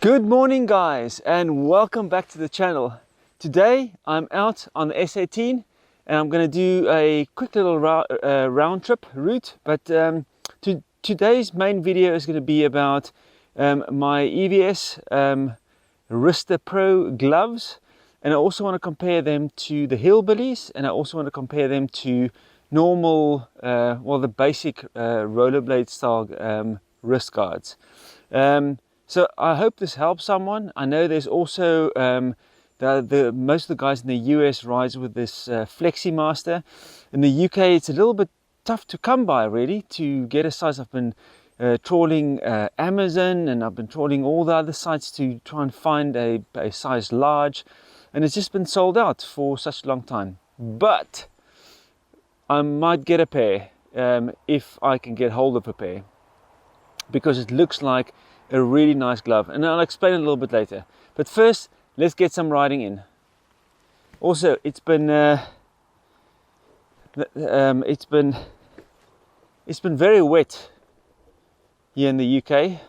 Good morning guys, and welcome back to the channel. Today I'm out on the S18 and I'm going to do a quick little round trip route, but today's main video is going to be about my EVS Wrister Pro gloves, and I also want to compare them to the HillBillys, and I also want to compare them to normal, the basic rollerblade style wrist guards. So I hope this helps someone. I know there's also most of the guys in the US ride with this Flexi Master. In the UK it's a little bit tough to come by really to get a size. I've been trawling Amazon, and I've been trawling all the other sites to try and find a size large, and it's just been sold out for such a long time. But I might get a pair if I can get hold of a pair, because it looks like a really nice glove, and I'll explain it a little bit later. But first, let's get some riding in. Also, it's been very wet here in the UK.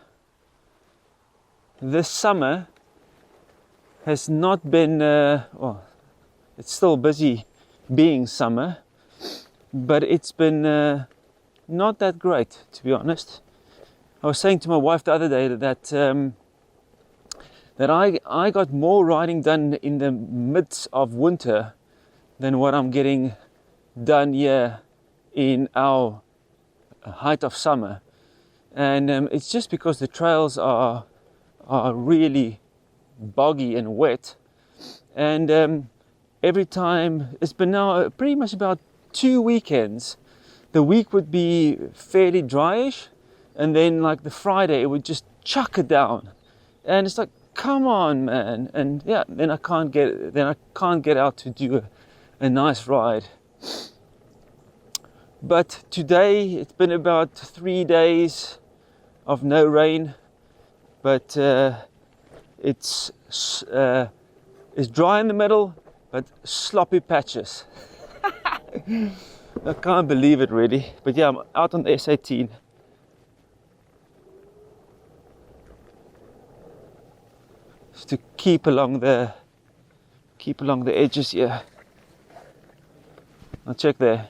This summer has not been it's still busy being summer, but it's been not that great, to be honest. I was saying to my wife the other day that I got more riding done in the midst of winter than what I'm getting done here in our height of summer, and it's just because the trails are really boggy and wet, and every time it's been now pretty much about 2 weekends, the week would be fairly dryish. And then like the Friday, it would just chuck it down, and it's like, come on, man. And yeah, then I can't get out to do a nice ride. But today it's been about 3 days of no rain, but it's dry in the middle, but sloppy patches. I can't believe it really. But yeah, I'm out on the S18. To keep along the edges here. I'll check there.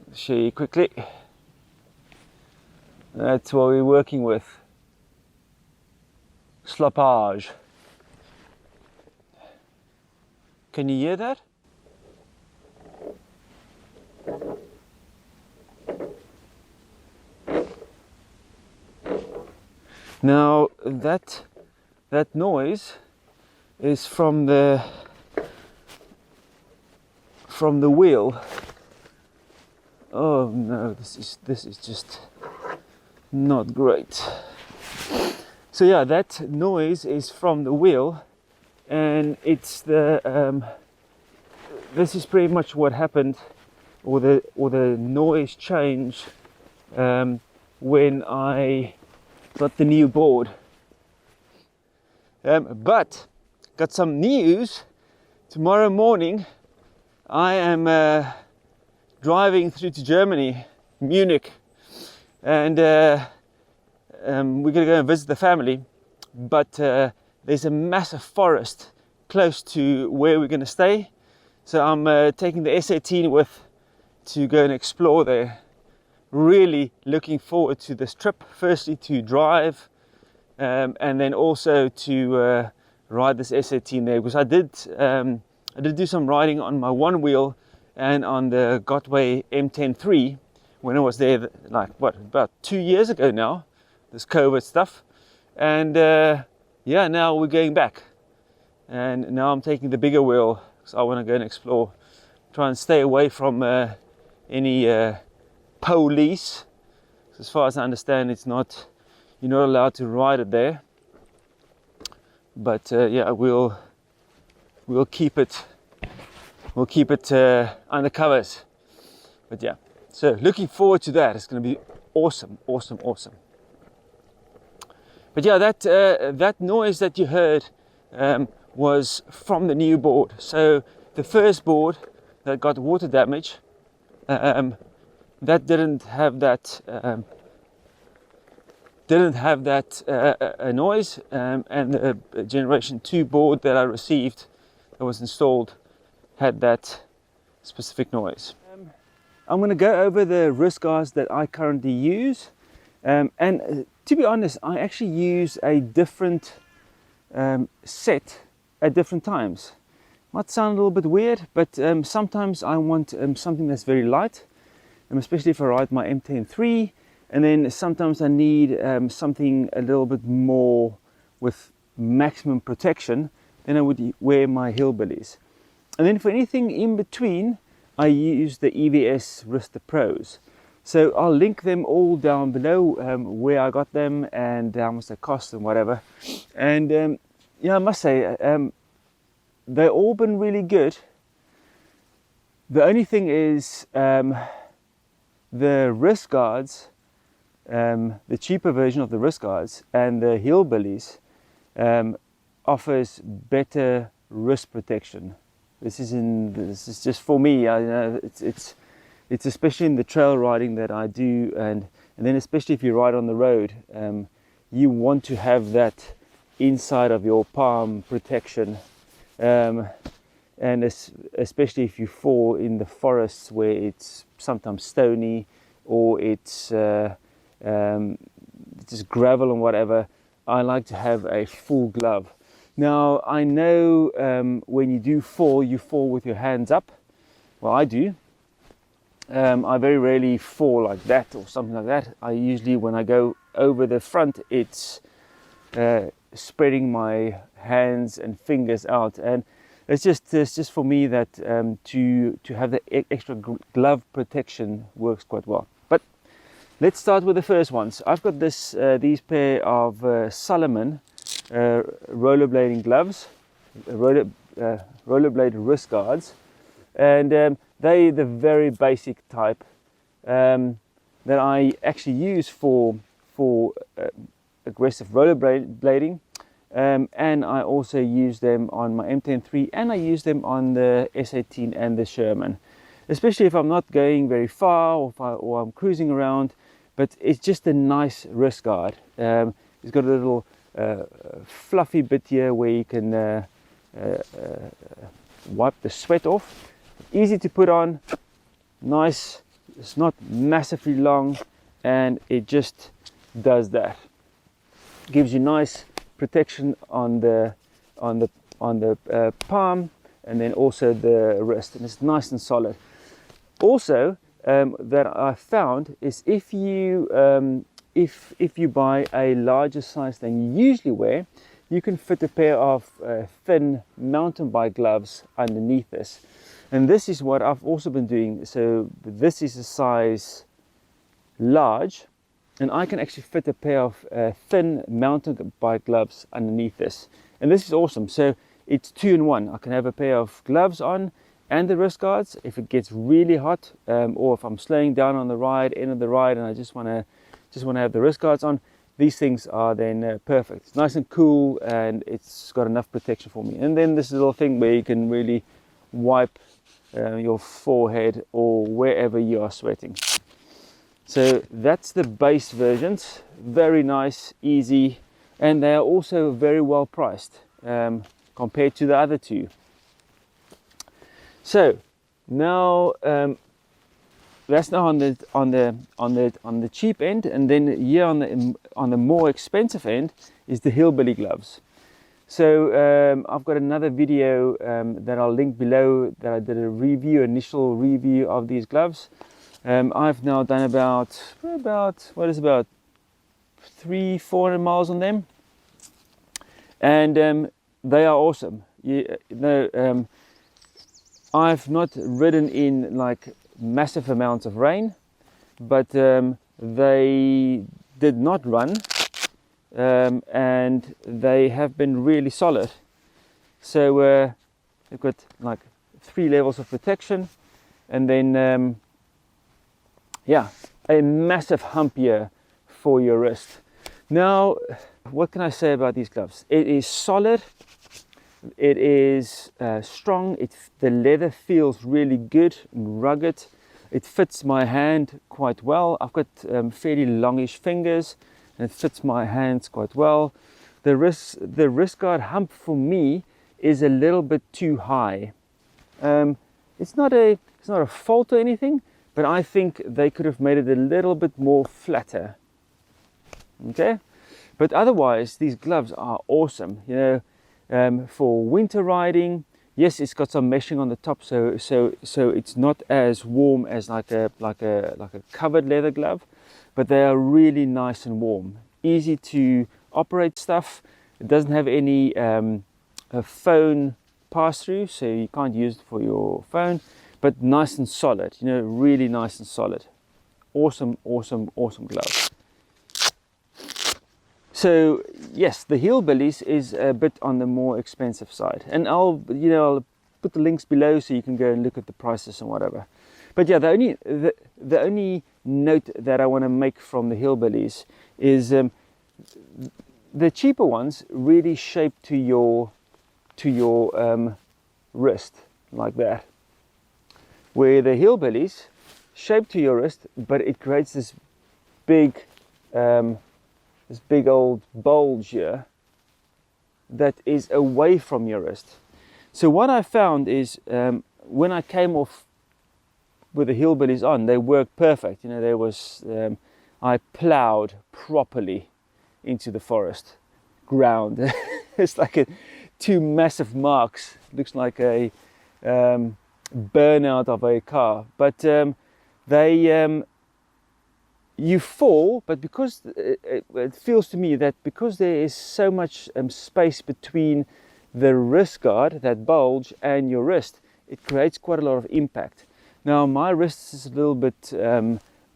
I'll show you quickly. That's what we're working with. Sloppage. Can you hear that? Now that noise is from the wheel. Oh no, this is just not great. So yeah, that noise is from the wheel, and it's the this is pretty much what happened, or the noise change when I got the new board. But got some news. Tomorrow morning I am driving through to Germany, Munich, and we're going to go and visit the family. But there's a massive forest close to where we're going to stay, so I'm taking the S18 with to go and explore there. Really looking forward to this trip. Firstly, to drive, and then also to ride this S18 there, because I did do some riding on my one wheel and on the Gotway M10-3 when I was there, like about 2 years ago now, this COVID stuff. And yeah, now we're going back, and now I'm taking the bigger wheel because I want to go and explore, try and stay away from any police. As far as I understand, you're not allowed to ride it there, but yeah, we'll keep it under covers. But yeah, so looking forward to that. It's going to be awesome. But yeah, that noise that you heard was from the new board. So the first board that got water damage, that didn't have that didn't have that noise, and the generation 2 board that I received that was installed had that specific noise. I'm going to go over the wrist guards that I currently use, and to be honest, I actually use a different set at different times. Might sound a little bit weird, but sometimes I want something that's very light, especially if I ride my M10-3, and then sometimes I need something a little bit more with maximum protection. Then I would wear my HillBillys. And then for anything in between, I use the EVS Wrister Pros. So I'll link them all down below, where I got them and how much they cost and whatever. And yeah, I must say, they've all been really good. The only thing is the wrist guards, the cheaper version of the wrist guards and the HillBillys offers better wrist protection. This is just for me. I know it's especially in the trail riding that I do, and then especially if you ride on the road, you want to have that inside of your palm protection, and especially if you fall in the forests where it's sometimes stony or it's just gravel and whatever. I like to have a full glove. Now I know when you do fall, you fall with your hands up. Well, I do. I very rarely fall like that or something like that. I usually, when I go over the front, it's spreading my hands and fingers out, and it's just for me that to have the extra glove protection works quite well. But let's start with the first ones. I've got these pair of Salomon rollerblading gloves, rollerblade wrist guards, and they're the very basic type that I actually use for aggressive rollerblading, and I also use them on my M10-3, and I use them on the S18 and the Sherman, especially if I'm not going very far or I'm cruising around. But it's just a nice wrist guard. It's got a little fluffy bit here where you can wipe the sweat off. Easy to put on, nice. It's not massively long, and it just does that. Gives you nice protection on the palm, and then also the wrist, and it's nice and solid. Also, that I found is if you buy a larger size than you usually wear, you can fit a pair of thin mountain bike gloves underneath this. And this is what I've also been doing. So this is a size large, and I can actually fit a pair of thin mountain bike gloves underneath this. And this is awesome. So it's 2-in-1. I can have a pair of gloves on and the wrist guards if it gets really hot, or if I'm slowing down on the ride, end of the ride, and I just want to have the wrist guards on. These things are then perfect. It's nice and cool, and it's got enough protection for me. And then this little thing where you can really wipe your forehead or wherever you are sweating. So that's the base versions. Very nice, easy, and they are also very well priced compared to the other two. So now that's now on the cheap end, and then here on the more expensive end is the HillBilly gloves. So I've got another video that I'll link below that I did a initial review of these gloves. I've now done about 300-400 miles on them, and they are awesome. I've not ridden in like massive amounts of rain, but they did not run, and they have been really solid. So they've got like 3 levels of protection, and then yeah, a massive hump here for your wrist. Now, what can I say about these gloves? It is solid. It is strong. The leather feels really good and rugged. It fits my hand quite well. I've got fairly longish fingers, and it fits my hands quite well. The wrist guard hump for me is a little bit too high. It's not a fault or anything, but I think they could have made it a little bit more flatter. Okay, but otherwise these gloves are awesome. You know, for winter riding, yes, it's got some meshing on the top, so it's not as warm as like a covered leather glove, but they are really nice and warm, easy to operate stuff. It doesn't have any a phone pass through, so you can't use it for your phone, but nice and solid, you know, really nice and solid. Awesome glove. So yes, the HillBillies is a bit on the more expensive side, and I'll put the links below so you can go and look at the prices and whatever. But yeah, the only note that I want to make from the HillBillies is the cheaper ones really shape to your wrist like that, where the HillBillies shape to your wrist, but it creates this big old bulge here that is away from your wrist. So what I found is when I came off with the HillBillies on, they worked perfect. You know, there was I plowed properly into the forest ground. It's like two massive marks. Looks like a burnout of a car, but you fall, but because it feels to me that because there is so much space between the wrist guard, that bulge, and your wrist, it creates quite a lot of impact. Now my wrist is a little bit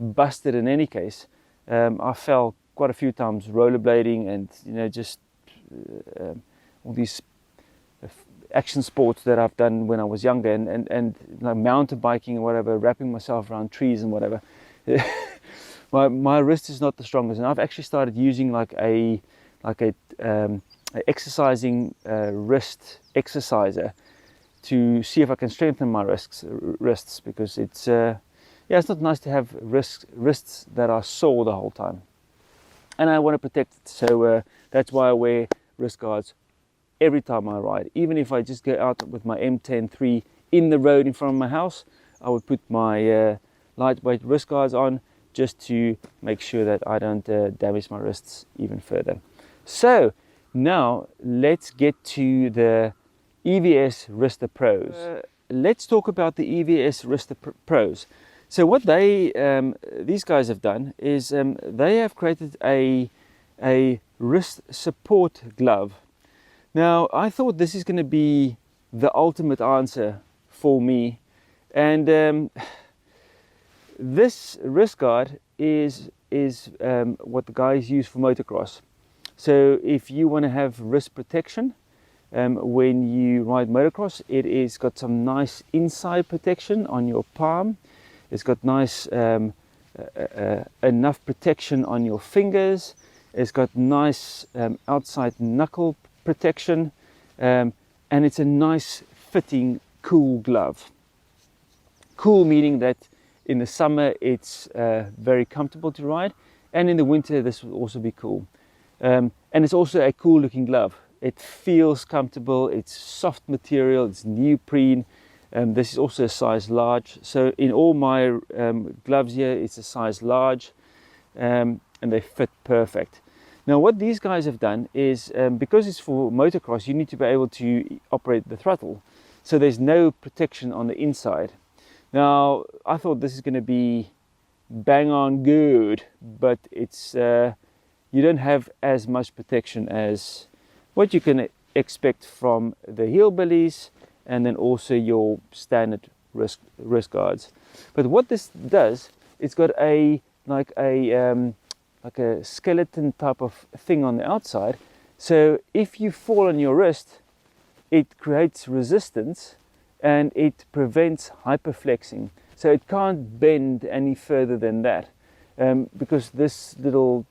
busted in any case. I fell quite a few times rollerblading, and you know, just all these action sports that I've done when I was younger, and like mountain biking and whatever, wrapping myself around trees and whatever. My wrist is not the strongest, and I've actually started using like a exercising wrist exerciser to see if I can strengthen my wrists, because it's it's not nice to have wrists that are sore the whole time, and I want to protect it. So that's why I wear wrist guards every time I ride. Even if I just go out with my M10-3 in the road in front of my house, I would put my lightweight wrist guards on, just to make sure that I don't damage my wrists even further. So now let's get to the EVS Wrister Pros. Let's talk about the EVS Wrister Pros. So what these guys have done is they have created a wrist support glove. Now I thought this is going to be the ultimate answer for me, and this wrist guard is what the guys use for motocross. So if you want to have wrist protection when you ride motocross, it is got some nice inside protection on your palm. It's got nice enough protection on your fingers. It's got nice outside knuckle protection, and it's a nice fitting cool glove. Cool meaning that in the summer it's very comfortable to ride, and in the winter this will also be cool. And it's also a cool looking glove. It feels comfortable, it's soft material, it's neoprene. This is also a size large. So in all my gloves here, it's a size large, and they fit perfect. Now what these guys have done is, because it's for motocross, you need to be able to operate the throttle. So there's no protection on the inside. Now I thought this is going to be bang on good, but it's you don't have as much protection as what you can expect from the HillBillies, and then also your standard wrist guards. But what this does, it's got like a skeleton type of thing on the outside. So if you fall on your wrist, it creates resistance and it prevents hyperflexing. So it can't bend any further than that, because this little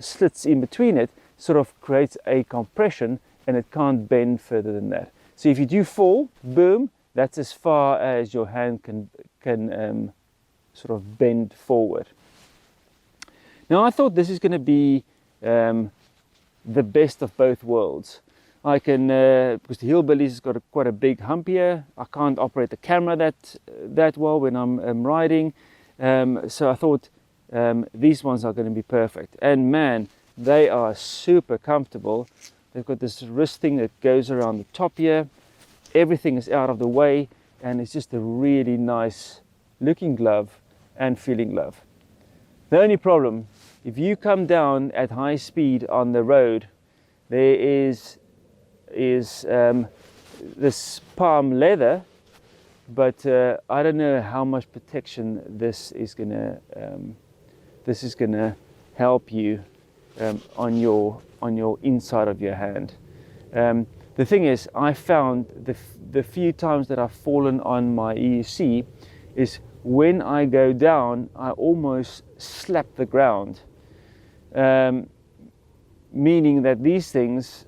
slits in between it sort of creates a compression, and it can't bend further than that. So if you do fall, boom, that's as far as your hand can sort of bend forward. Now I thought this is going to be the best of both worlds. I can, because the HillBilly's got quite a big hump here, I can't operate the camera that well when I'm riding, so I thought these ones are going to be perfect. And man, they are super comfortable. They've got this wrist thing that goes around the top here, everything is out of the way, and it's just a really nice looking glove and feeling glove. The only problem, if you come down at high speed on the road, there is this palm leather, but I don't know how much protection this is gonna help you on your inside of your hand. The thing is, I found the few times that I've fallen on my EUC is when I go down, I almost slap the ground, meaning that these things,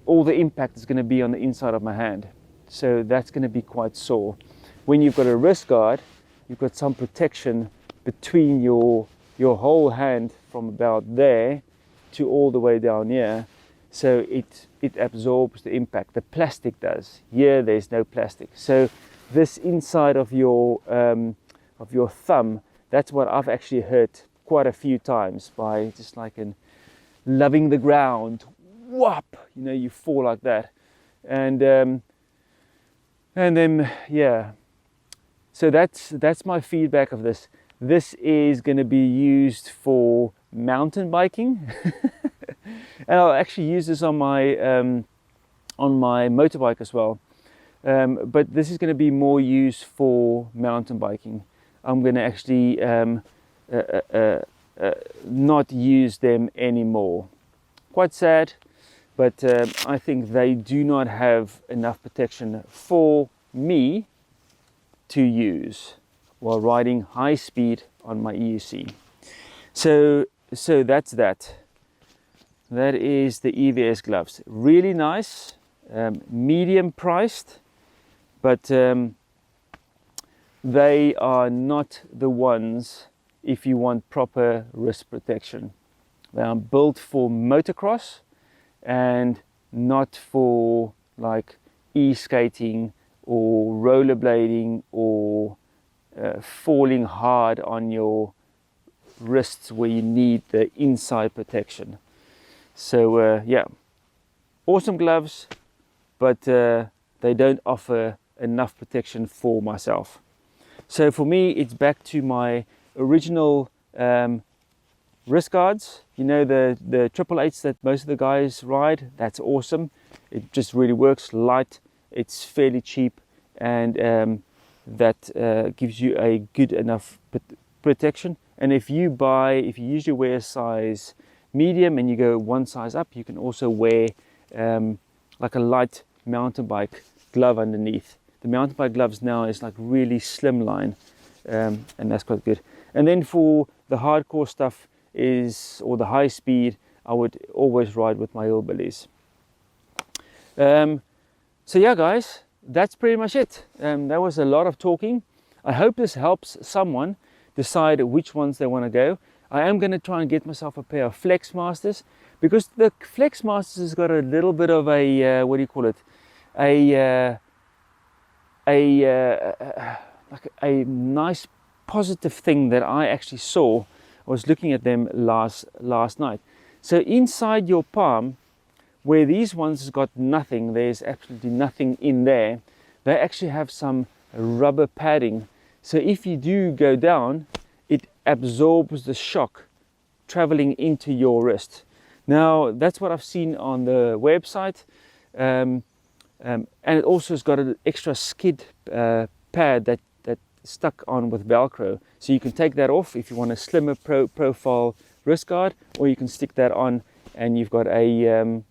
all the impact is going to be on the inside of my hand, so that's going to be quite sore. When you've got a wrist guard, you've got some protection between your whole hand from about there to all the way down here, so it absorbs the impact. The plastic does. Here there's no plastic, so this inside of your thumb, that's what I've actually hurt quite a few times by just like loving the ground. Whop, you know, you fall like that, and then yeah. So that's my feedback of this. This is going to be used for mountain biking, and I'll actually use this on my motorbike as well. But this is going to be more used for mountain biking. I'm going to actually not use them anymore. Quite sad, but I think they do not have enough protection for me to use while riding high speed on my EUC. So that's that. That is the EVS gloves. Really nice, medium priced, but they are not the ones if you want proper wrist protection. They are built for motocross and not for like e-skating or rollerblading or falling hard on your wrists where you need the inside protection. So yeah, awesome gloves, but they don't offer enough protection for myself. So for me, it's back to my original wrist guards, you know, the 888s that most of the guys ride. That's awesome. It just really works, light, it's fairly cheap, and that gives you a good enough protection. And if you usually wear a size medium and you go one size up, you can also wear like a light mountain bike glove underneath. The mountain bike gloves now is like really slimline, and that's quite good. And then for the hardcore stuff or the high speed, I would always ride with my HillBillys. So yeah, guys, that's pretty much it. That was a lot of talking. I hope this helps someone decide which ones they want to go. I am going to try and get myself a pair of Flex Masters, because the Flex Masters has got a little bit of a what do you call it? Like a nice positive thing that I actually saw. I was looking at them last night. So inside your palm, where these ones has got nothing, there's absolutely nothing in there, they actually have some rubber padding. So if you do go down, it absorbs the shock traveling into your wrist. Now that's what I've seen on the website, and it also has got an extra skid pad that stuck on with Velcro, so you can take that off if you want a slimmer profile wrist guard, or you can stick that on and you've got a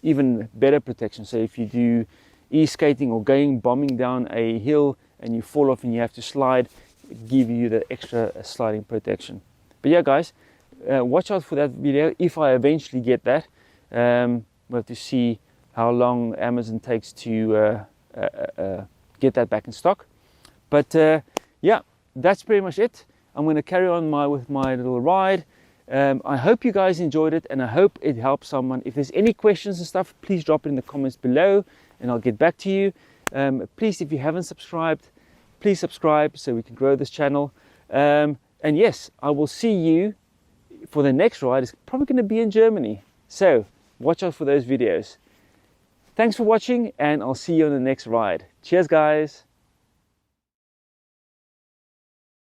even better protection. So if you do e-skating or bombing down a hill and you fall off and you have to slide, it give you the extra sliding protection. But yeah, guys, watch out for that video if I eventually get that. We'll have to see how long Amazon takes to get that back in stock. But yeah, that's pretty much it. I'm going to carry on with my little ride. I hope you guys enjoyed it, and I hope it helps someone. If there's any questions and stuff, please drop it in the comments below and I'll get back to you. Please, if you haven't subscribed, please subscribe so we can grow this channel. And yes, I will see you for the next ride. It's probably going to be in Germany, so watch out for those videos. Thanks for watching, and I'll see you on the next ride. Cheers, guys.